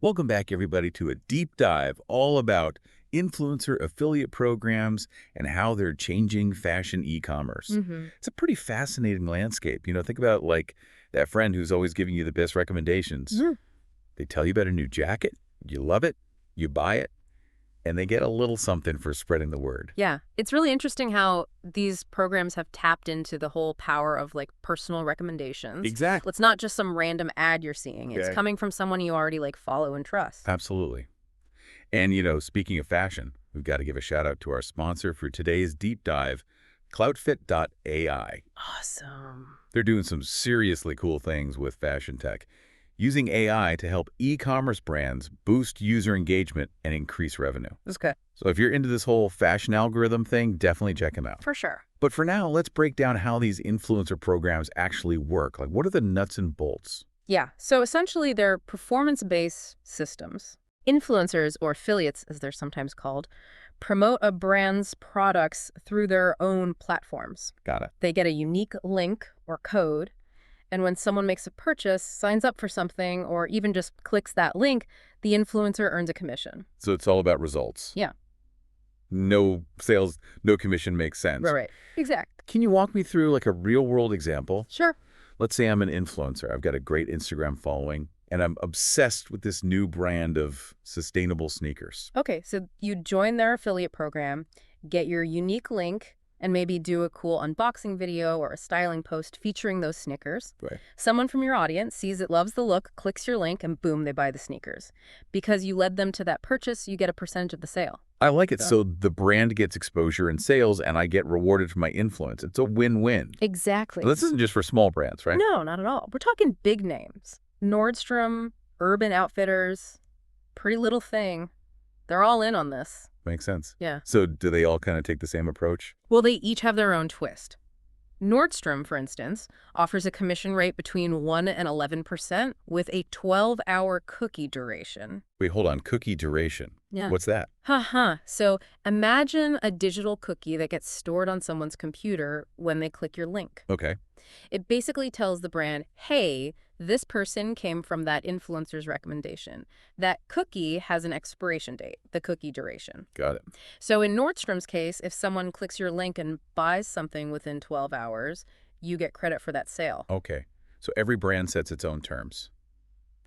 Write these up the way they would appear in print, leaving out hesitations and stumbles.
Welcome back, everybody, to a deep dive all about influencer affiliate programs and how they're changing fashion e-commerce. hmm It's a pretty fascinating landscape. Think about like that friend who's always giving you the best recommendations. hmm They tell you about a new jacket, you love it, you buy it, and they get a little something for spreading the word. Yeah, it's really interesting how these programs have tapped into the whole power of personal recommendations. Exactly. It's not just some random ad you're seeing. It's Okay. coming from someone you already follow and trust. Absolutely. And, speaking of fashion, we've got to give a shout out to our sponsor for today's deep dive, CloudFit.ai. Awesome. They're doing some seriously cool things with fashion tech, using AI to help e-commerce brands boost user engagement and increase revenue. That's good. So if you're into this whole fashion algorithm thing, definitely check them out. For sure. But for now, let's break down how these influencer programs actually work. Like, what are the nuts and bolts? Yeah, so essentially they're performance-based systems. Influencers, or affiliates as they're sometimes called, promote a brand's products through their own platforms. Got it. They get a unique link or code. And when someone makes a purchase, signs up for something, or even just clicks that link, the influencer earns a commission. So it's all about results. Yeah. No sales, no commission makes sense. Right. Exact. Can you walk me through like a real-world example? Sure. Let's say I'm an influencer. I've got a great Instagram following, and I'm obsessed with this new brand of sustainable sneakers. Okay, so you join their affiliate program, get your unique link, and maybe do a cool unboxing video or a styling post featuring those sneakers. Right. Someone from your audience sees it, loves the look, clicks your link, and boom, they buy the sneakers. Because you led them to that purchase, you get a percentage of the sale. I like it. So- So the brand gets exposure and sales, and I get rewarded for my influence. It's a win-win. Exactly. This isn't just for small brands, right? No, not at all. We're talking big names. Nordstrom, Urban Outfitters, PrettyLittleThing. They're all in on this. Makes sense. Yeah. So do they all kind of take the same approach? Well, they each have their own twist. Nordstrom, for instance, offers a commission rate between 1 and 11% with a 12-hour cookie duration. Wait, hold on. Cookie duration. Yeah. What's that? So imagine a digital cookie that gets stored on someone's computer when they click your link. Okay. It basically tells the brand, hey, this person came from that influencer's recommendation. That cookie has an expiration date, the cookie duration. Got it. So in Nordstrom's case, if someone clicks your link and buys something within 12 hours, you get credit for that sale. Okay. So every brand sets its own terms.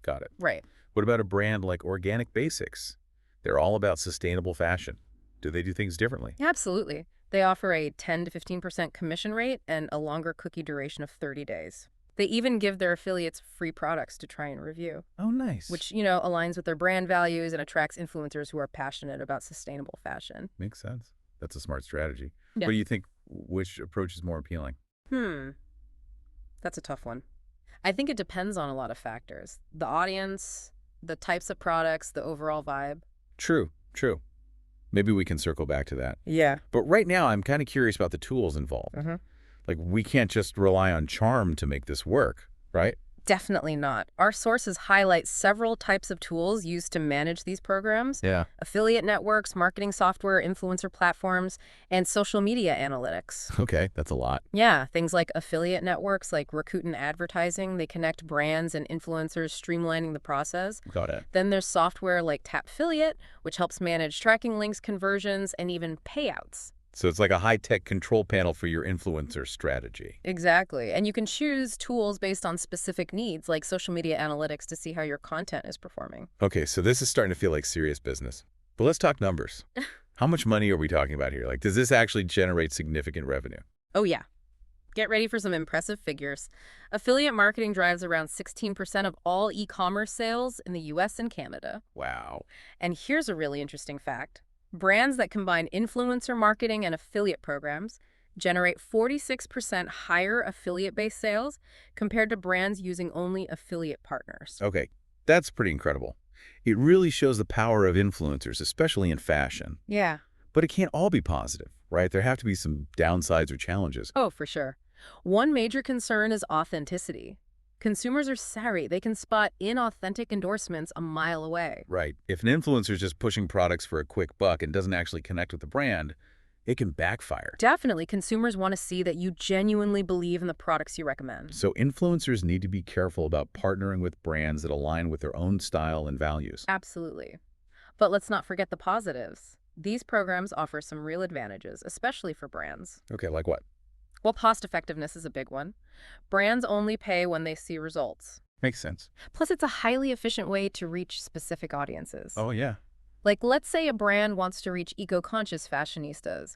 Got it. Right. What about a brand like Organic Basics? They're all about sustainable fashion. Do they do things differently? Absolutely. They offer a 10 to 15% commission rate and a longer cookie duration of 30 days. They even give their affiliates free products to try and review, Oh, nice. which, aligns with their brand values and attracts influencers who are passionate about sustainable fashion. Makes sense. That's a smart strategy. Yeah. What do you think? Which approach is more appealing? That's a tough one. I think it depends on a lot of factors. The audience, the types of products, the overall vibe. True. Maybe we can circle back to that. Yeah. But right now, I'm kind of curious about the tools involved. Like, we can't just rely on charm to make this work, right? Definitely not. Our sources highlight several types of tools used to manage these programs. Yeah. Affiliate networks, marketing software, influencer platforms, and social media analytics. Okay, that's a lot. Yeah, things like affiliate networks like Rakuten Advertising, they connect brands and influencers, streamlining the process. Got it. Then there's software like Tapfiliate, which helps manage tracking links, conversions, and even payouts. So it's like a high-tech control panel for your influencer strategy. Exactly. And you can choose tools based on specific needs, like social media analytics, to see how your content is performing. Okay, so this is starting to feel like serious business. But let's talk numbers. How much money are we talking about here? Like, does this actually generate significant revenue? Oh, yeah. Get ready for some impressive figures. Affiliate marketing drives around 16% of all e-commerce sales in the US and Canada. Wow. And here's a really interesting fact. Brands that combine influencer marketing and affiliate programs generate 46% higher affiliate-based sales compared to brands using only affiliate partners. Okay, that's pretty incredible. It really shows the power of influencers, especially in fashion. Yeah. But it can't all be positive, right? There have to be some downsides or challenges. Oh, for sure. One major concern is authenticity. Consumers are savvy. They can spot inauthentic endorsements a mile away. Right. If an influencer is just pushing products for a quick buck and doesn't actually connect with the brand, it can backfire. Definitely, consumers want to see that you genuinely believe in the products you recommend. So influencers need to be careful about partnering with brands that align with their own style and values. Absolutely. But let's not forget the positives. These programs offer some real advantages, especially for brands. Okay, like what? Well, cost effectiveness is a big one. Brands only pay when they see results. Makes sense. Plus, it's a highly efficient way to reach specific audiences. Oh, yeah. Like, let's say a brand wants to reach eco-conscious fashionistas.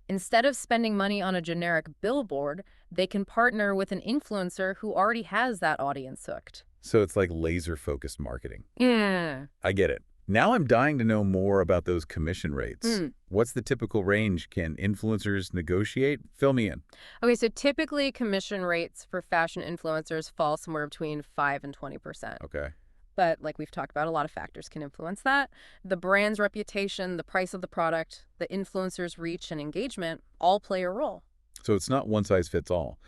Instead of spending money on a generic billboard, they can partner with an influencer who already has that audience hooked. So it's like laser-focused marketing. Yeah. I get it. Now I'm dying to know more about those commission rates. What's the typical range? Can influencers negotiate? Fill me in. Okay, so typically commission rates for fashion influencers fall somewhere between 5 and 20%. Okay. But like we've talked about, a lot of factors can influence that. The brand's reputation, the price of the product, the influencer's reach and engagement all play a role. So it's not one size fits all.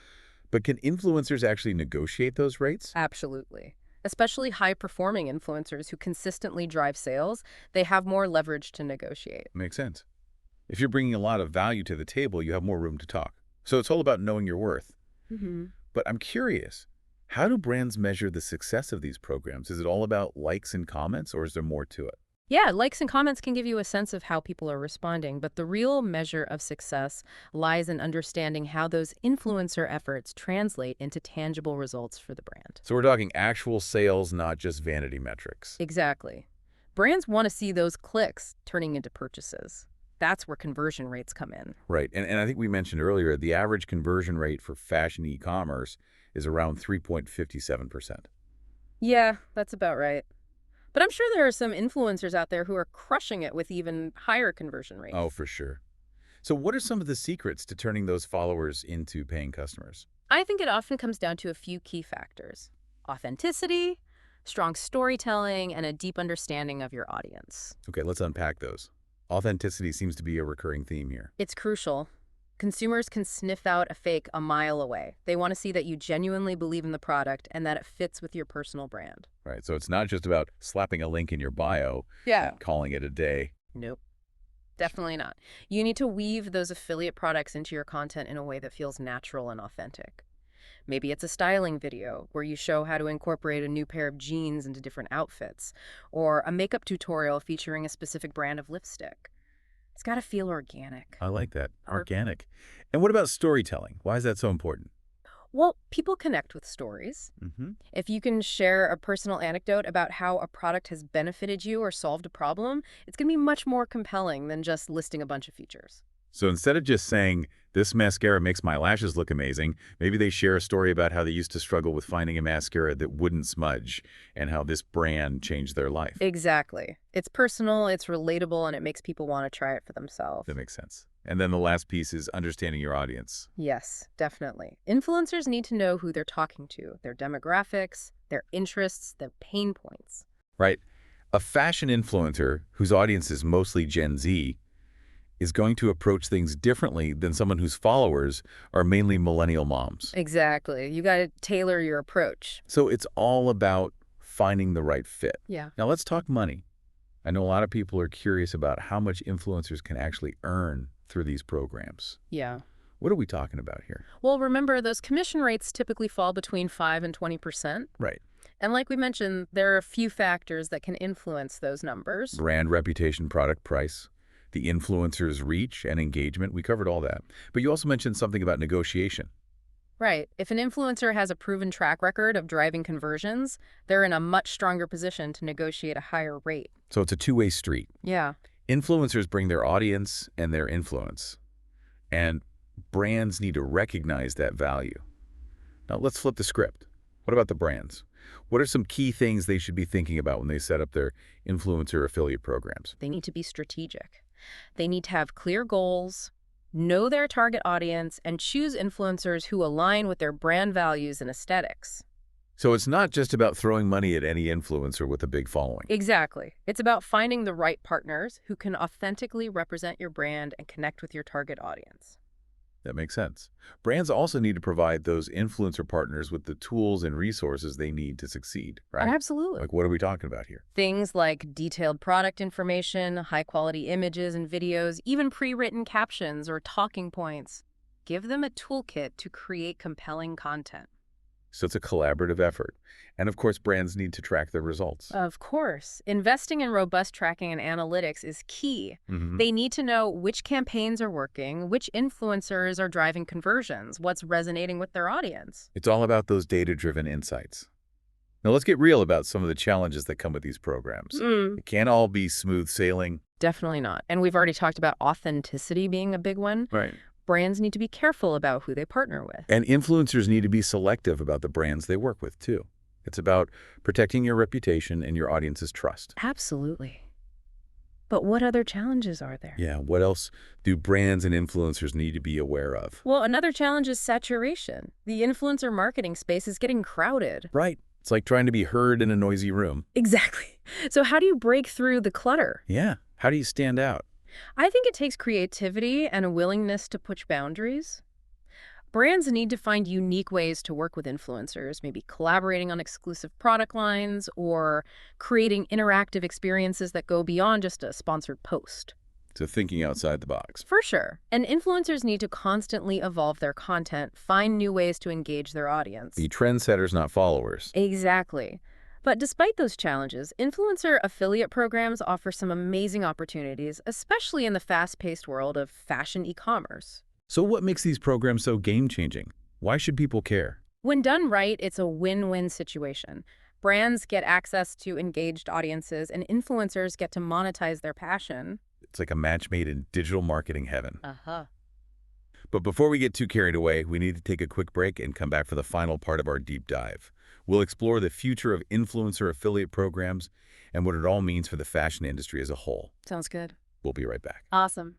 But can influencers actually negotiate those rates? Absolutely. Especially high-performing influencers who consistently drive sales, they have more leverage to negotiate. Makes sense. If you're bringing a lot of value to the table, you have more room to talk. So it's all about knowing your worth. But I'm curious, how do brands measure the success of these programs? Is it all about likes and comments, or is there more to it? Yeah, likes and comments can give you a sense of how people are responding, but the real measure of success lies in understanding how those influencer efforts translate into tangible results for the brand. So we're talking actual sales, not just vanity metrics. Exactly. Brands want to see those clicks turning into purchases. That's where conversion rates come in. Right. And I think we mentioned earlier, the average conversion rate for fashion e-commerce is around 3.57%. Yeah, that's about right. But I'm sure there are some influencers out there who are crushing it with even higher conversion rates. Oh, for sure. So what are some of the secrets to turning those followers into paying customers? I think it often comes down to a few key factors: authenticity, strong storytelling, and a deep understanding of your audience. Okay, let's unpack those. Authenticity seems to be a recurring theme here. It's crucial. Consumers can sniff out a fake a mile away. They want to see that you genuinely believe in the product and that it fits with your personal brand. Right. So it's not just about slapping a link in your bio and calling it a day. Nope. Definitely not. You need to weave those affiliate products into your content in a way that feels natural and authentic. Maybe it's a styling video where you show how to incorporate a new pair of jeans into different outfits, or a makeup tutorial featuring a specific brand of lipstick. It's got to feel organic. I like that. Organic. And what about storytelling? Why is that so important? Well, people connect with stories. If you can share a personal anecdote about how a product has benefited you or solved a problem, it's going to be much more compelling than just listing a bunch of features. So instead of just saying, this mascara makes my lashes look amazing, maybe they share a story about how they used to struggle with finding a mascara that wouldn't smudge and how this brand changed their life. Exactly. It's personal, it's relatable, and it makes people want to try it for themselves. That makes sense. And then the last piece is understanding your audience. Yes, definitely. Influencers need to know who they're talking to, their demographics, their interests, their pain points. Right. A fashion influencer whose audience is mostly Gen Z is going to approach things differently than someone whose followers are mainly millennial moms. Exactly. You got to tailor your approach. So it's all about finding the right fit. Yeah. Now let's talk money. I know a lot of people are curious about how much influencers can actually earn through these programs. Yeah. What are we talking about here? Well, remember, those commission rates typically fall between 5 and 20%. Right. And like we mentioned, there are a few factors that can influence those numbers. Brand reputation, product price, the influencer's reach and engagement. We covered all that. But you also mentioned something about negotiation. Right. If an influencer has a proven track record of driving conversions, they're in a much stronger position to negotiate a higher rate. So it's a two-way street. Yeah. Influencers bring their audience and their influence, and brands need to recognize that value. Now let's flip the script. What about the brands? What are some key things they should be thinking about when they set up their influencer affiliate programs? They need to be strategic. They need to have clear goals, know their target audience, and choose influencers who align with their brand values and aesthetics. So it's not just about throwing money at any influencer with a big following. Exactly. It's about finding the right partners who can authentically represent your brand and connect with your target audience. That makes sense. Brands also need to provide those influencer partners with the tools and resources they need to succeed, right? Absolutely. Like, what are we talking about here? Things like detailed product information, high-quality images and videos, even pre-written captions or talking points. Give them a toolkit to create compelling content. So it's a collaborative effort. And of course, brands need to track their results. Of course, investing in robust tracking and analytics is key. Hmm. They need to know which campaigns are working, which influencers are driving conversions, what's resonating with their audience. It's all about those data-driven insights. Now let's get real about some of the challenges that come with these programs. It can't all be smooth sailing. Definitely not. And we've already talked about authenticity being a big one. Right. Brands need to be careful about who they partner with. And influencers need to be selective about the brands they work with, too. It's about protecting your reputation and your audience's trust. Absolutely. But what other challenges are there? Yeah, what else do brands and influencers need to be aware of? Well, another challenge is saturation. The influencer marketing space is getting crowded. Right. It's like trying to be heard in a noisy room. Exactly. So how do you break through the clutter? Yeah. How do you stand out? I think it takes creativity and a willingness to push boundaries. Brands need to find unique ways to work with influencers, maybe collaborating on exclusive product lines or creating interactive experiences that go beyond just a sponsored post. So thinking outside the box. For sure. And influencers need to constantly evolve their content, find new ways to engage their audience. Be trendsetters, not followers. Exactly. But despite those challenges, influencer affiliate programs offer some amazing opportunities, especially in the fast-paced world of fashion e-commerce. So what makes these programs so game-changing? Why should people care? When done right, it's a win-win situation. Brands get access to engaged audiences, and influencers get to monetize their passion. It's like a match made in digital marketing heaven. Uh-huh. But before we get too carried away, we need to take a quick break and come back for the final part of our deep dive. We'll explore the future of influencer affiliate programs and what it all means for the fashion industry as a whole. Sounds good. We'll be right back. Awesome.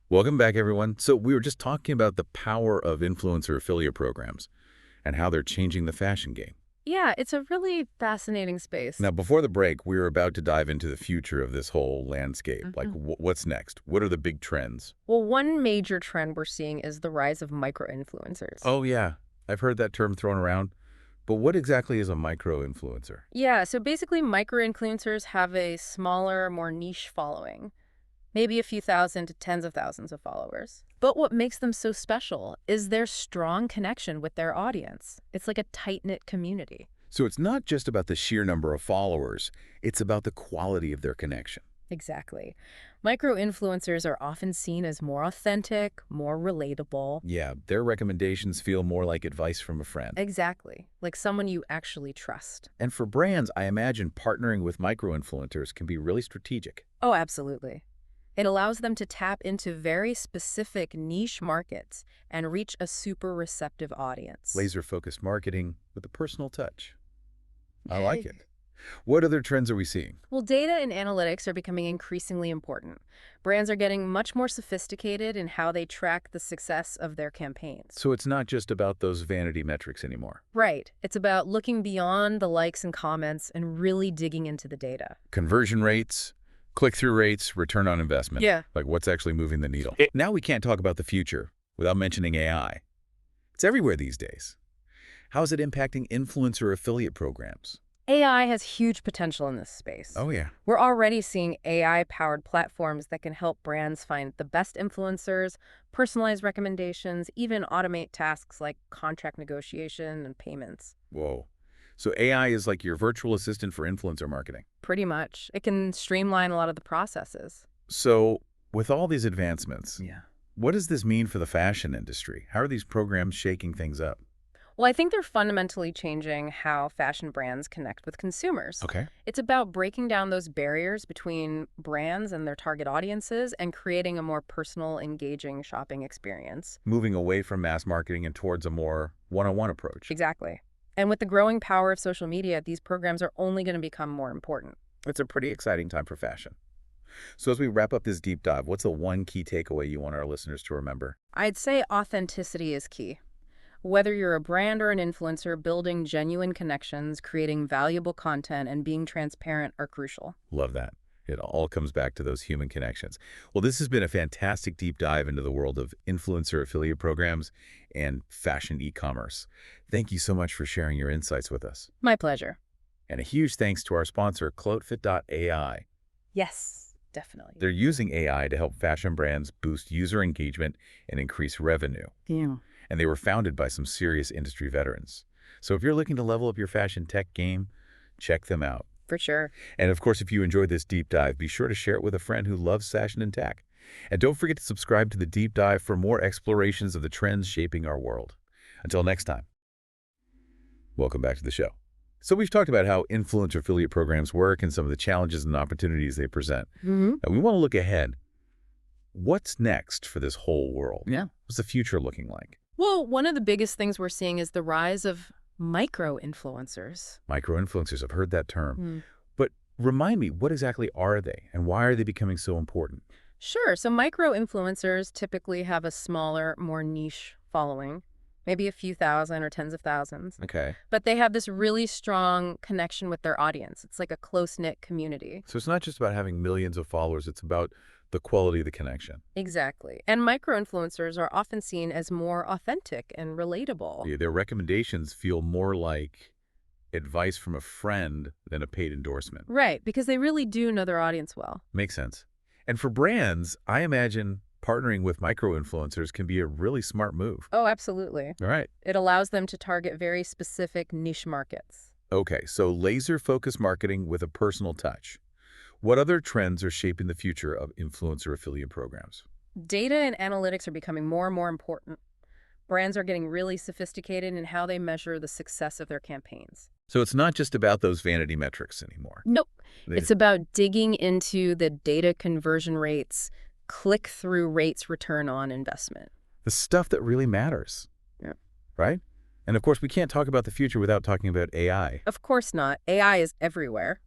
Welcome back, everyone. So we were just talking about the power of influencer affiliate programs and how they're changing the fashion game. Yeah, it's a really fascinating space. Now, before the break, we were about to dive into the future of this whole landscape. Like, what's next? What are the big trends? Well, one major trend we're seeing is the rise of micro-influencers. Oh, yeah. I've heard that term thrown around. But what exactly is a micro-influencer? Yeah, so basically micro-influencers have a smaller, more niche following. Maybe a few thousand to tens of thousands of followers. But what makes them so special is their strong connection with their audience. It's like a tight-knit community. So it's not just about the sheer number of followers. It's about the quality of their connection. Exactly. Micro-influencers are often seen as more authentic, more relatable. Yeah, their recommendations feel more like advice from a friend. Exactly. Like someone you actually trust. And for brands, I imagine partnering with micro-influencers can be really strategic. Oh, absolutely. It allows them to tap into very specific niche markets and reach a super receptive audience. Laser-focused marketing with a personal touch. I like it. What other trends are we seeing? Well, data and analytics are becoming increasingly important. Brands are getting much more sophisticated in how they track the success of their campaigns. So it's not just about those vanity metrics anymore. Right. It's about looking beyond the likes and comments and really digging into the data. Conversion rates, click-through rates, return on investment. Yeah. Like what's actually moving the needle. Now we can't talk about the future without mentioning AI. It's everywhere these days. How is it impacting influencer affiliate programs? AI has huge potential in this space. Oh, yeah. We're already seeing AI-powered platforms that can help brands find the best influencers, personalize recommendations, even automate tasks like contract negotiation and payments. Whoa. So AI is like your virtual assistant for influencer marketing. Pretty much. It can streamline a lot of the processes. So with all these advancements, Yeah. what does this mean for the fashion industry? How are these programs shaking things up? Well, I think they're fundamentally changing how fashion brands connect with consumers. Okay. It's about breaking down those barriers between brands and their target audiences and creating a more personal, engaging shopping experience. Moving away from mass marketing and towards a more one-on-one approach. Exactly. And with the growing power of social media, these programs are only going to become more important. It's a pretty exciting time for fashion. So as we wrap up this deep dive, what's the one key takeaway you want our listeners to remember? I'd say authenticity is key. Whether you're a brand or an influencer, building genuine connections, creating valuable content, and being transparent are crucial. Love that. It all comes back to those human connections. Well, this has been a fantastic deep dive into the world of influencer affiliate programs and fashion e-commerce. Thank you so much for sharing your insights with us. My pleasure. And a huge thanks to our sponsor, Clothefit.ai. Yes, definitely. They're using AI to help fashion brands boost user engagement and increase revenue. Yeah. And they were founded by some serious industry veterans. So if you're looking to level up your fashion tech game, check them out. For sure. And of course, if you enjoyed this deep dive, be sure to share it with a friend who loves fashion and tech. And don't forget to subscribe to the deep dive for more explorations of the trends shaping our world. Until next time, welcome back to the show. So we've talked about how influencer affiliate programs work and some of the challenges and opportunities they present. Mm-hmm. Now, we want to look ahead. What's next for this whole world? Yeah. What's the future looking like? Well, one of the biggest things we're seeing is the rise of micro-influencers. Micro-influencers, I've heard that term. But remind me, what exactly are they and why are they becoming so important? Sure. So micro-influencers typically have a smaller, more niche following, maybe a few thousand or tens of thousands. Okay. But they have this really strong connection with their audience. It's like a close-knit community. So it's not just about having millions of followers, it's about the quality of the connection. Exactly. And micro-influencers are often seen as more authentic and relatable. Yeah, their recommendations feel more like advice from a friend than a paid endorsement. Right, because they really do know their audience well. Makes sense. And for brands, I imagine partnering with micro-influencers can be a really smart move. Oh, absolutely. All right. It allows them to target very specific niche markets. Okay, so laser-focused marketing with a personal touch. What other trends are shaping the future of influencer affiliate programs? Data and analytics are becoming more and more important. Brands are getting really sophisticated in how they measure the success of their campaigns. So it's not just about those vanity metrics anymore. Nope. They- It's about digging into the data conversion rates, click-through rates, return on investment. The stuff that really matters. Yeah. Right? And of course, we can't talk about the future without talking about AI. Of course not. AI is everywhere.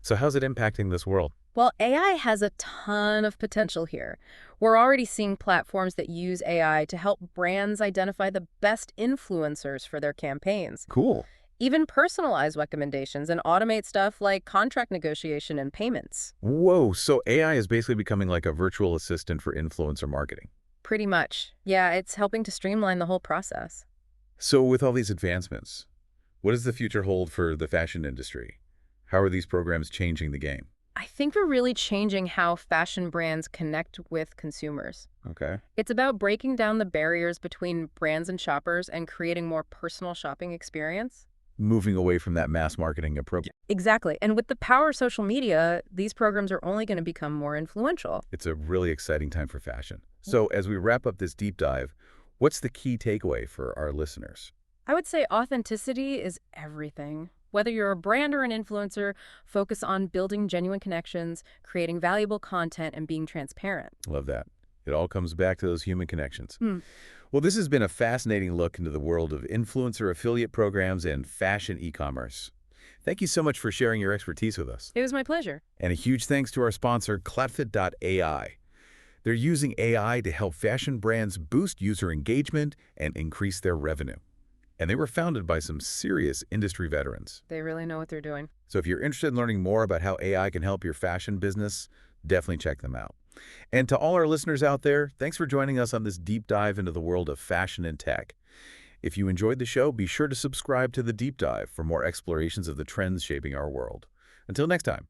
So how's it impacting this world? Well, AI has a ton of potential here. We're already seeing platforms that use AI to help brands identify the best influencers for their campaigns, Cool. even personalize recommendations and automate stuff like contract negotiation and payments. Whoa, so AI is basically becoming like a virtual assistant for influencer marketing. Pretty much. Yeah, it's helping to streamline the whole process. So with all these advancements, what does the future hold for the fashion industry? How are these programs changing the game? I think we're really changing how fashion brands connect with consumers. Okay. It's about breaking down the barriers between brands and shoppers and creating more personal shopping experience. Moving away from that mass marketing approach. Exactly. And with the power of social media, these programs are only going to become more influential. It's a really exciting time for fashion. So as we wrap up this deep dive, what's the key takeaway for our listeners? I would say authenticity is everything. Whether you're a brand or an influencer, focus on building genuine connections, creating valuable content, and being transparent. Love that. It all comes back to those human connections. Hmm. Well, this has been a fascinating look into the world of influencer affiliate programs and fashion e-commerce. Thank you so much for sharing your expertise with us. It was my pleasure. And a huge thanks to our sponsor, Clothefit.ai. They're using AI to help fashion brands boost user engagement and increase their revenue. And they were founded by some serious industry veterans. They really know what they're doing. So if you're interested in learning more about how AI can help your fashion business, definitely check them out. And to all our listeners out there, thanks for joining us on this deep dive into the world of fashion and tech. If you enjoyed the show, be sure to subscribe to The Deep Dive for more explorations of the trends shaping our world. Until next time.